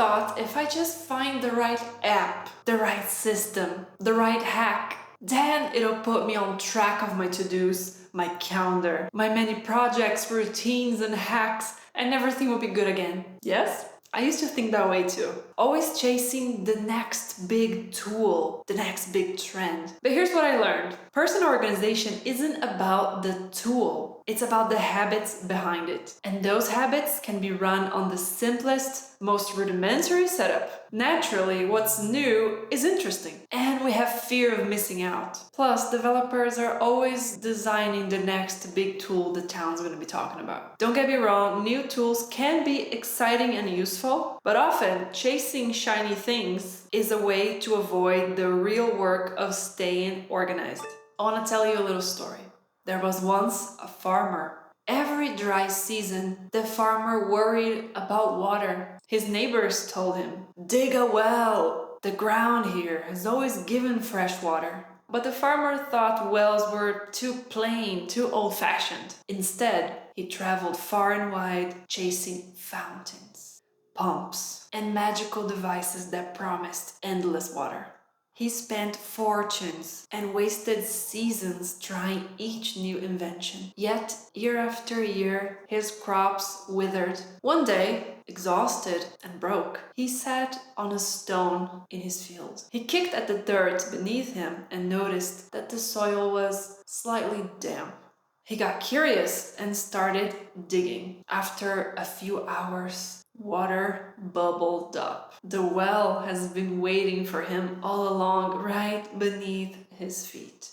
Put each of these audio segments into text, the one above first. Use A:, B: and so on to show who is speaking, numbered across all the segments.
A: thought if I just find the right app, the right system, the right hack, then it'll put me on track of my to-dos, my calendar, my many projects, routines, and hacks, and everything will be good again. Yes? I used to think that way too. Always chasing the next big tool, the next big trend. But here's what I learned. Personal organization isn't about the tool. It's about the habits behind it. And those habits can be run on the simplest, most rudimentary setup. Naturally, what's new is interesting, and we have fear of missing out. Plus, developers are always designing the next big tool the town's going to be talking about. Don't get me wrong, new tools can be exciting and useful, but often chasing shiny things is a way to avoid the real work of staying organized. I want to tell you a little story. There was once a farmer. Every dry season, the farmer worried about water. His neighbors told him, "Dig a well. The ground here has always given fresh water." But the farmer thought wells were too plain, too old-fashioned. Instead, he traveled far and wide chasing fountains, pumps, and magical devices that promised endless water. He spent fortunes and wasted seasons trying each new invention. Yet, year after year, his crops withered. One day, exhausted and broke, he sat on a stone in his field. He kicked at the dirt beneath him and noticed that the soil was slightly damp. He got curious and started digging. After a few hours, water bubbled up. The well has been waiting for him all along, right beneath his feet.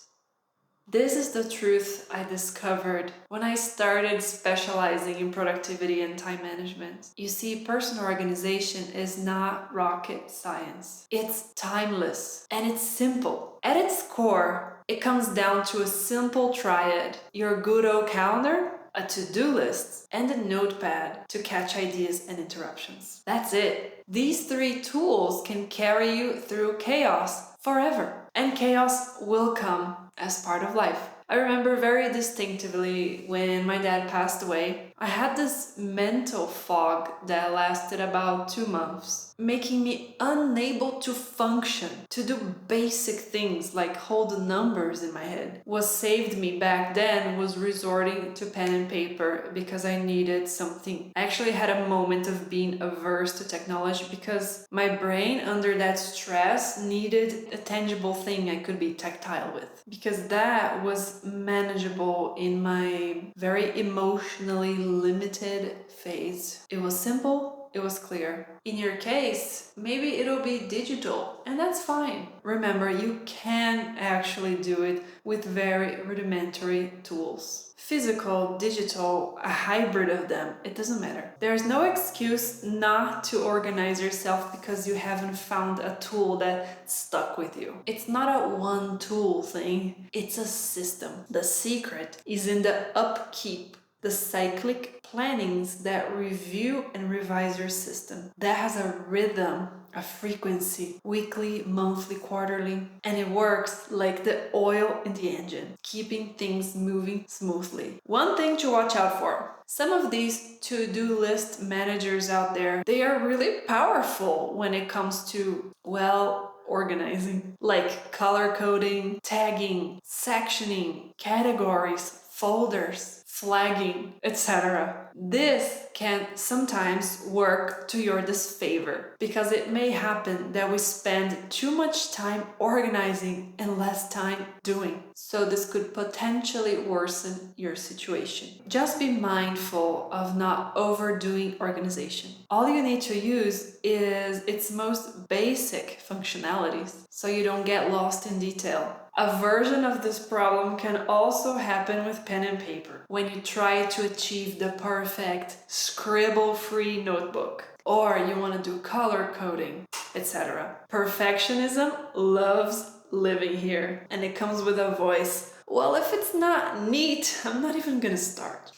A: This is the truth I discovered when I started specializing in productivity and time management. You see, personal organization is not rocket science. It's timeless and it's simple. At its core, it comes down to a simple triad: your good old calendar, a to-do list, and a notepad to catch ideas and interruptions. That's it. These three tools can carry you through chaos forever. And chaos will come as part of life. I remember very distinctively when my dad passed away, I had this mental fog that lasted about 2 months, making me unable to function, to do basic things like hold numbers in my head. What saved me back then was resorting to pen and paper because I needed something. I actually had a moment of being averse to technology because my brain under that stress needed a tangible thing I could be tactile with, because that was manageable in my very emotionally limited phase. It was simple, it was clear. In your case, maybe it'll be digital, and that's fine. Remember, you can actually do it with very rudimentary tools. Physical, digital, a hybrid of them, it doesn't matter. There's no excuse not to organize yourself because you haven't found a tool that stuck with you. It's not a one tool thing, it's a system. The secret is in the upkeep, the cyclic plannings that review and revise your system. That has a rhythm, a frequency, weekly, monthly, quarterly, and it works like the oil in the engine, keeping things moving smoothly. One thing to watch out for: some of these to-do list managers out there, they are really powerful when it comes to, well, organizing, like color coding, tagging, sectioning, categories, folders, flagging, etc. This can sometimes work to your disfavor because it may happen that we spend too much time organizing and less time doing. So this could potentially worsen your situation. Just be mindful of not overdoing organization. All you need to use is its most basic functionalities so you don't get lost in detail. A version of this problem can also happen with pen and paper when you try to achieve the perfect scribble-free notebook, or you want to do color coding, etc. Perfectionism loves living here, and it comes with a voice: well, if it's not neat, I'm not even gonna start.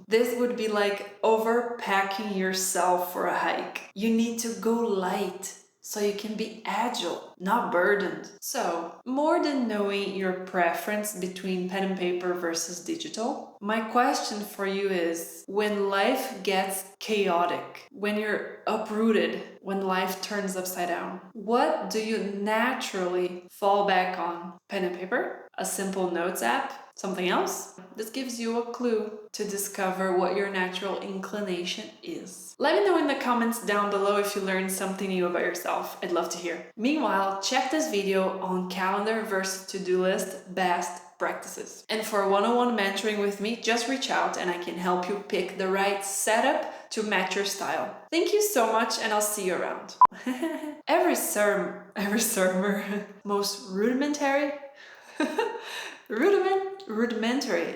A: This would be like overpacking yourself for a hike. You need to go light so you can be agile, not burdened. So, more than knowing your preference between pen and paper versus digital, my question for you is, when life gets chaotic, when you're uprooted, when life turns upside down, what do you naturally fall back on? Pen and paper? A simple notes app? Something else? This gives you a clue to discover what your natural inclination is. Let me know in the comments down below if you learned something new about yourself. I'd love to hear. Meanwhile, check this video on calendar versus to-do list best practices. And for one-on-one mentoring with me, just reach out and I can help you pick the right setup to match your style. Thank you so much and I'll see you around. every sermer, most rudimentary, rudimentary.